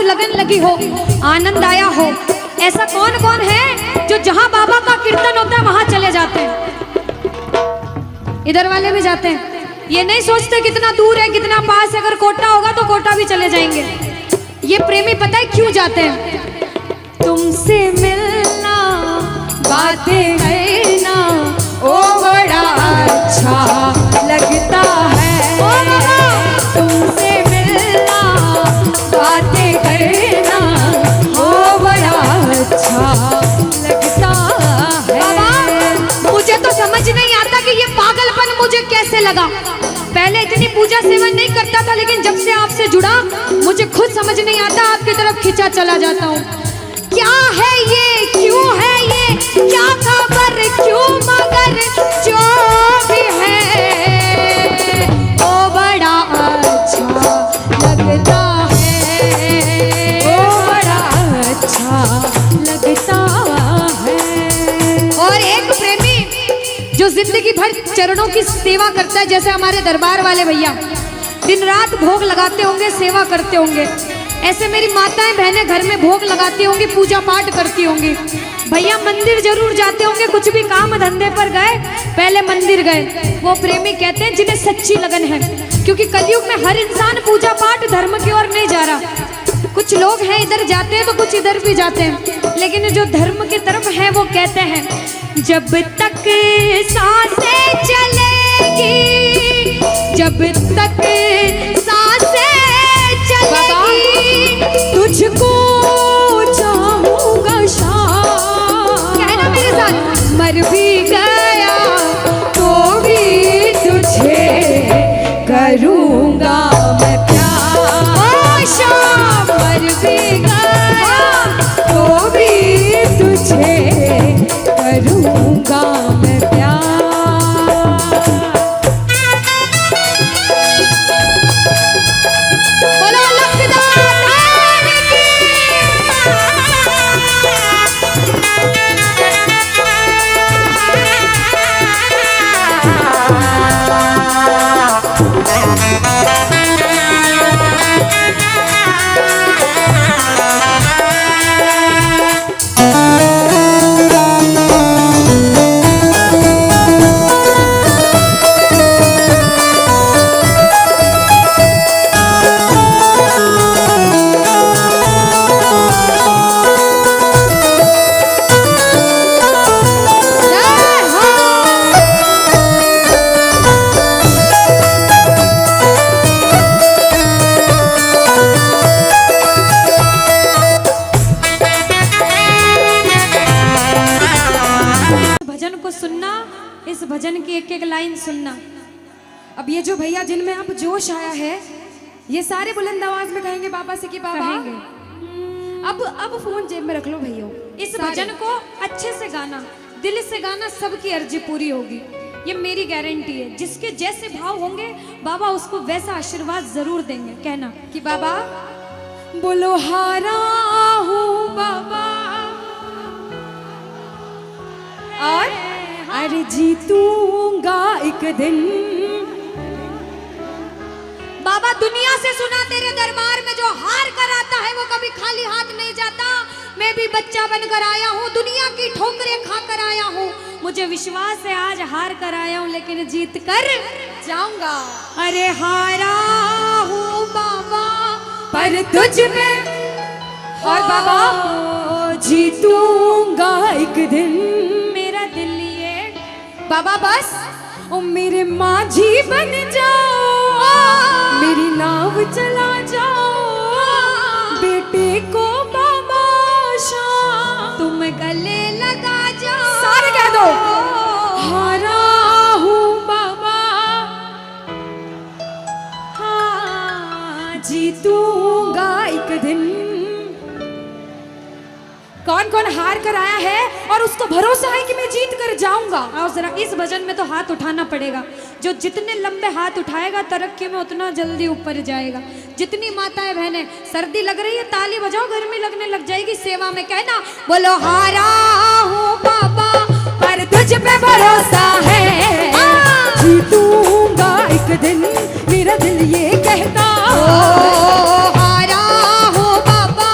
लगन लगी हो, आनंद आया हो। ऐसा कौन कौन है जो जहां बाबा का कीर्तन होता है वहां चले जाते हैं? इधर वाले भी जाते हैं, ये नहीं सोचते कितना दूर है कितना पास है। अगर कोटा होगा तो कोटा भी चले जाएंगे। ये प्रेमी पता है क्यों जाते हैं? तुमसे मिलना, बातें करना, ओ बड़ा अच्छा लगता है। तुमसे मिलना, बातें करना, ओ बड़ा अच्छा लगता है। बाबा मुझे तो समझ नहीं आता कि ये पागलपन मुझे कैसे लगा। पहले इतनी पूजा सेवन नहीं करता था, लेकिन जब से आपसे जुड़ा मुझे खुद समझ नहीं आता, आपकी तरफ खिंचा चला जाता हूँ। क्या है ये, क्यों है ये, क्या खबर, क्यों, मगर जो भी है ओ बड़ा अच्छा लगता है, ओ बड़ा अच्छा लगता है। और एक प्रेमी जो जिंदगी भर चरणों की सेवा करता है, जैसे हमारे दरबार वाले भैया दिन रात भोग लगाते होंगे, सेवा करते होंगे। ऐसे मेरी माताएं बहनें घर में भोग लगाती होंगी, पूजा पाठ करती होंगी। भैया मंदिर जरूर जाते होंगे, कुछ भी काम धंधे पर गए पहले मंदिर गए। वो प्रेमी कहते हैं जिन्हें सच्ची लगन है, क्योंकि कलयुग में हर इंसान पूजा पाठ धर्म की ओर नहीं जा रहा। कुछ लोग हैं इधर जाते हैं तो कुछ इधर भी जाते हैं, लेकिन जो धर्म की तरफ है वो कहते हैं जब तक सांसें चलेगी, जब तक सांसें चलेगी, तुझको चाहूंगा शाम। कहना मेरे साथ, मर भी गया तो भी तुझे करूंगा मैं प्यार। शाम मर भी गया तो भी तुझे करूंगा मैं प्यार। भजन की एक एक लाइन सुनना। अब ये जो भैया जिनमें अब जोश आया है, ये सारे बुलंद आवाज में कहेंगे बाबा से कि बाबा कहेंगे। अब फोन जेब में रख लो भैया। इस भजन को अच्छे से गाना, दिल से गाना, सबकी अर्जी पूरी होगी, ये मेरी गारंटी है। जिसके जैसे भाव होंगे बाबा उसको वैसा आशीर्वाद जरूर देंगे। कहना कि बाबा बोलो हारा हूँ बाबा और अरे जीतूंगा एक दिन। बाबा दुनिया से सुना तेरे दरबार में जो हार कर आता है वो कभी खाली हाथ नहीं जाता। मैं भी बच्चा बनकर आया हूँ, दुनिया की ठोकरें खाकर आया हूँ। मुझे विश्वास है आज हार कर आया हूँ लेकिन जीत कर जाऊंगा। अरे हारा हूँ बाबा पर तुझ में, और बाबा जीतूंगा एक दिन। मेरा दिल ये बाबा बस ओ मेरे माझी बन जाओ, मेरी नाव चला जाओ, बेटे को बाबा शाम तुम गले लगा जाओ। सारे कह दो हारा हूँ बाबा, हाँ जीतूंगा एक दिन। कौन कौन हार कर आया है और उसको भरोसा है कि मैं जीत कर जाऊंगा? और जरा इस भजन में तो हाथ उठाना पड़ेगा। जो जितने लंबे हाथ उठाएगा तरक्की में उतना जल्दी ऊपर जाएगा। जितनी माताएं बहनें सर्दी लग रही है ताली बजाओ, गर्मी लगने लग जाएगी सेवा में। कहना बोलो हारा हूँ बाबा पर तुझ पे भरोसा है, जीतूंगा एक दिन मेरा दिल ये कहता। हारा हूँ बाबा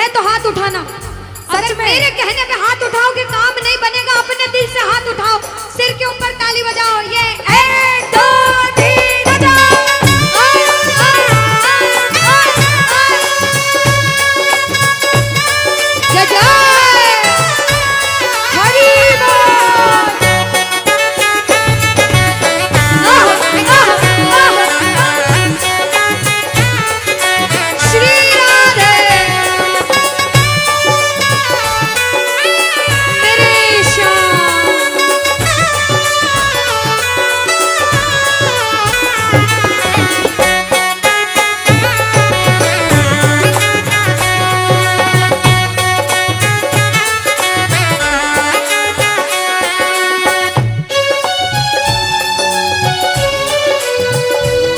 है तो हाथ उठाना। अगर मेरे कहने पे हाथ उठाओगे काम नहीं बनेगा, अपने दिल से हाथ उठाओ, सिर के ऊपर ताली बजाओ। ये 1 2 3 बजाओ। जय जय हरि बोल। श्री राधे मेरे श्याम।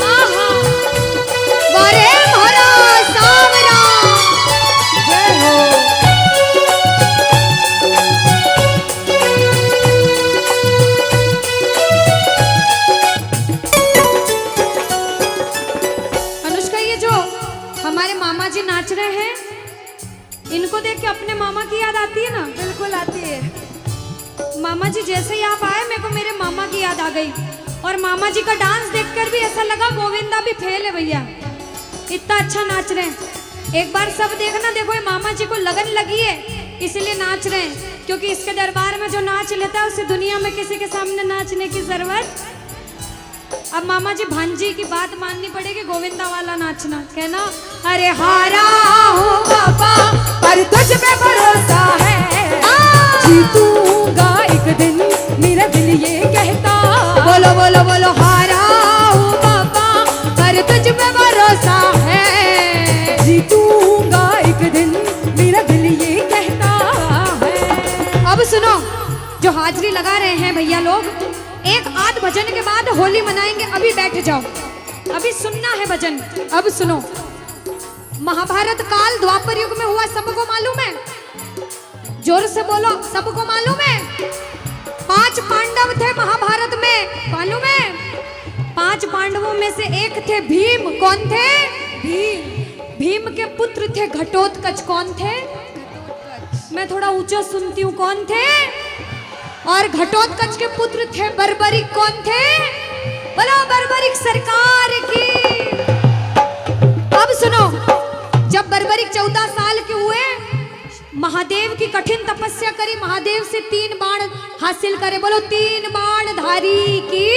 आहा, वारे भरा सावरा। जय हो। अनुष्का, ये जो हमारे मामा जी नाच रहे हैं, इनको देख के अपने मामा की याद आती है ना? बिल्कुल आती है। मामा जी जैसे ही आप आए, मेरे को मेरे मामा की याद आ गई। और मामा जी का डांस देखकर भी ऐसा लगा गोविंदा भी फेल है भैया, इतना अच्छा नाच रहे हैं। एक बार सब देखना, देखो ये मामा जी को लगन लगी है इसलिए नाच रहे हैं, क्योंकि इसके दरबार में जो नाच लेता है उसे दुनिया में किसी के सामने नाचने की जरूरत। अब मामा जी भांजी की बात माननी पड़ेगी, गोविंदा वाला नाचना। कहना, अरे हारा हूँ बाबा पर तुझ पे भरोसा है, जीतूंगा एक दिन, मेरा दिल ये कहता। बोलो बोलो बोलो, हारा हूँ बाबा पर तुझ पे भरोसा है, जीतूंगा एक दिन, मेरा दिल ये कहता है। अब सुनो, जो हाजिरी लगा रहे हैं भैया लोग, एक आध भजन के बाद होली मनाएंगे। अभी बैठ जाओ, अभी सुनना है भजन। अब सुनो, महाभारत काल द्वापर युग में हुआ, सबको मालूम है? जोर से बोलो, सबको मालूम है? 5 पांडव थे महाभारत में, मालूम है? 5 पांडवों में से एक थे भीम। कौन थे? भीम। भीम के पुत्र थे घटोत्कच। कौन थे? मैं थोड़ा ऊंचा सुनती हूँ। कौन थे? और घटोत्कच के पुत्र थे बर्बरिक। कौन थे? बोलो बर्बरिक सरकार की। अब सुनो, जब बर्बरिक 14 साल के हुए, महादेव की कठिन तपस्या करी, महादेव से 3 बाण हासिल करे। बोलो 3 बाण धारी की।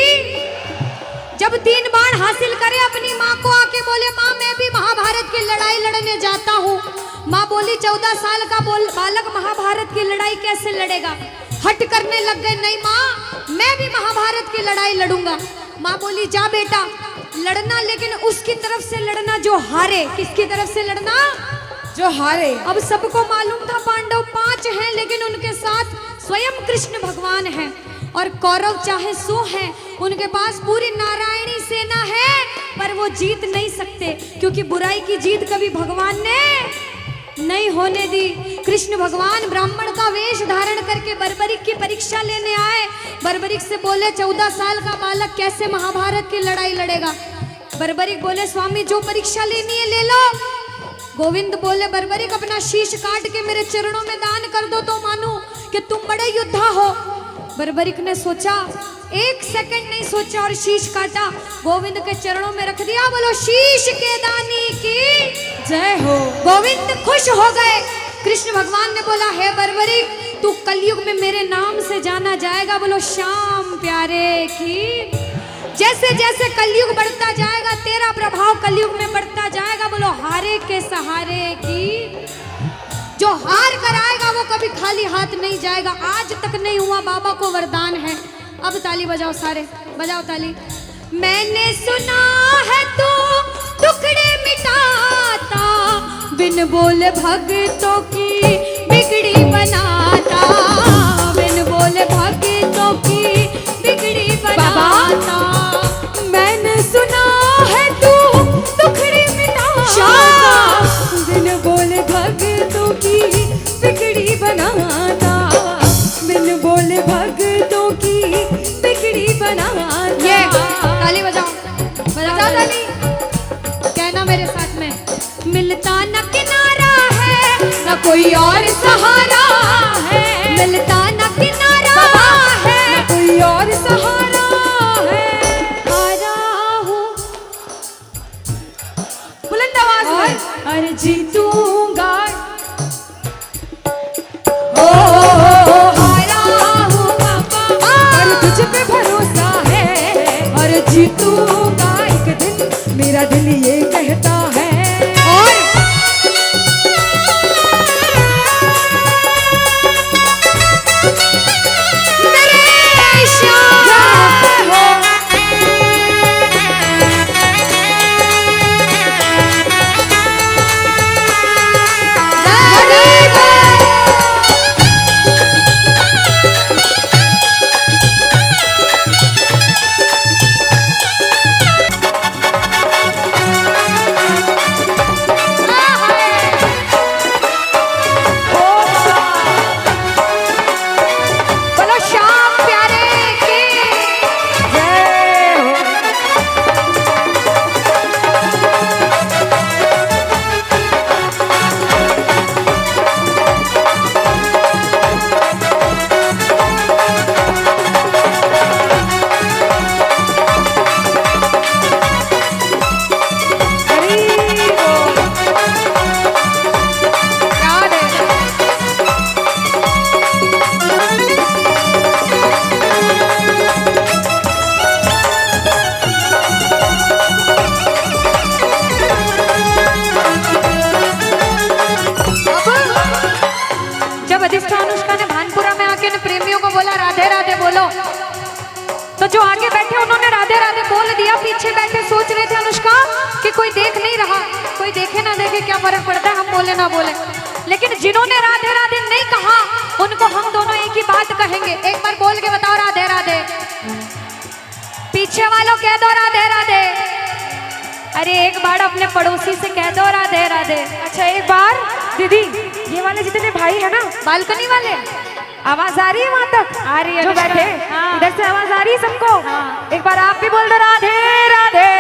जब 3 बाण हासिल करे, अपनी माँ को आके बोले, माँ मैं भी महाभारत की लड़ाई लड़ने जाता हूँ। माँ बोली 14 साल का बालक महाभारत की लड़ाई कैसे लड़ेगा? हट करने लग गए, नहीं माँ मैं भी महाभारत की लड़ाई लड़ूंगा। माँ बोली जा बेटा लड़ना, लेकिन उसकी तरफ से लड़ना जो हारे। किसकी तरफ से लड़ना? जो हारे। अब सबको मालूम था पांडव 5 हैं, लेकिन उनके साथ स्वयं कृष्ण भगवान हैं। और कौरव चाहे 100 हैं, उनके पास पूरी नारायणी सेना है, पर वो जीत नहीं सकते, क्योंकि बुराई की जीत कभी भगवान ने नहीं होने दी। कृष्ण भगवान ब्राह्मण का वेश धारण करके बर्बरिक की परीक्षा लेने आए। बर्बरिक से बोले 14 साल का बालक कैसे महाभारत की लड़ाई लड़ेगा? बर्बरिक बोले स्वामी जो परीक्षा लेनी है ले लो। गोविंद बोले बर्बरिक अपना शीश काट के मेरे चरणों में दान कर दो तो मानूं कि तुम बड़े योद्धा हो। बर्बरिक ने सोचा, 1 सेकंड नहीं सोचा और शीश काटा, गोविंद के चरणों में रख दिया। बोलो शीश के दानी की जय हो। गोविंद खुश हो गए। कृष्ण भगवान ने बोला, हे बर्बरिक तू कलयुग में मेरे नाम से जाना जाएगा। बोलो श्याम प्यारे की। जैसे जैसे कलयुग बढ़ता जाएगा, तेरा प्रभाव कलयुग में बढ़ता जाएगा। बोलो हारे के सहारे की। जो हार कर आएगा वो कभी खाली हाथ नहीं जाएगा। आज तक नहीं हुआ, बाबा को वरदान है। अब ताली बजाओ, सारे बजाओ ताली। मैंने सुना है तू टुकड़े मिटाता, बिन बोले भक्तों की बिगड़ी बनाता, बिन बोले भक्तों की बिगड़ी बनाता। मैंने सुना है तू टुकड़े मिटाता, बिन बोले भक्तों की बिगड़ी बनाता, बिन बोले भक्तों की बिगड़ी बनाता। ये ताली बजाओ, बजाओ ताली। कहना मेरे साथ में, मिलता न किनारा है न कोई और सहारा है, मिलता न किनारा है, न कोई और सहारा है। हारा हूँ बुलंद आवाज में और जीतूंगा। ओ हारा हूँ बाबा और तुझ पे भरोसा है, और जीतूंगा एक दिन, मेरा दिल ये कहता है। और मेरे श्याम हो बोलो श्याम प्यारे की जय हो। हरी बोल। याद है। जब अधिष्ठा अनुष्का ने भानपुरा में आके ने प्रेमियों को बोला राधे राधे बोलो, तो जो आगे बैठे उन्होंने राधे राधे बोल दिया। पीछे बैठे सोच रहे थे अनुष्का कि कोई देख नहीं रहा, कोई देखे ना देखे क्या फर्क पड़ता है, हम बोले ना बोले। लेकिन जिन्होंने राधे राधे नहीं कहा उनको हम दोनों एक ही बात कहेंगे। एक बार बोल के बताओ राधे राधे। पीछे वालों कह दो राधे राधे। अरे एक बार अपने पड़ोसी से कह दो राधे राधे। अच्छा एक बार दीदी, ये वाले जितने भाई है ना, बालकनी वाले आवाज आ रही है वहां तक? आ रही है जो अनुष्का। बैठे हाँ। इधर से आवाज आ रही है सबको? हाँ। एक बार आप भी बोल दो राधे राधे।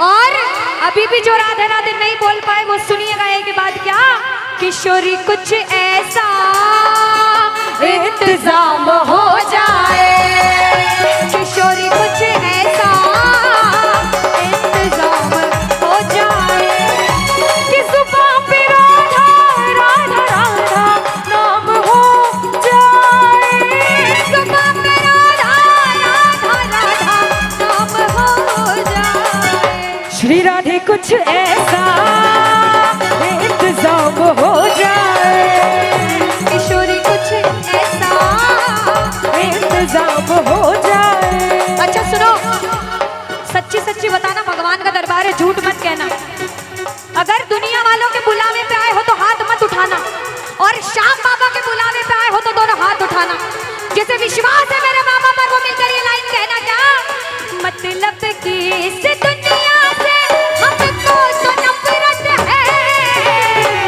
और अभी भी जो राधे राधे नहीं बोल पाए वो सुनिएगा एक बात क्या, किशोरी कुछ ऐसा इंतजाम हो जाए, किशोरी कुछ ऐसा इंतजाम हो जाए कि जुबान पे राधा राधा राधा नाम हो जाए। जुबान पे राधा राधा राधा नाम हो जाए। श्री राधे कुछ ऐसा इंतजाम हो जाए, किशोरी कुछ ऐसा इंतजाम हो जाए। अच्छा सुनो, सच्ची सच्ची बताना, भगवान का दरबार है, झूठ मत कहना। अगर दुनिया वालों के बुलावे पे आए हो तो हाथ मत उठाना, और श्याम बाबा के बुलावे पे आए हो तो दोनों हाथ उठाना। जिसे विश्वास है मेरे मामा पर वो मिलकर ये लाइन कहना क्या, मतलब कि इस दुनिया से हमको तो नफरत है,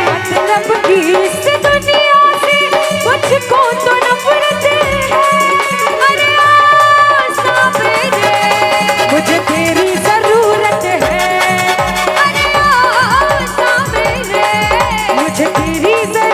मतलब कि इस दुनिया से मुझको तो नफरत है। अरे आ सामने, मुझे तेरी जरूरत है, अरे आ सामने, मुझे तेरी जरूरत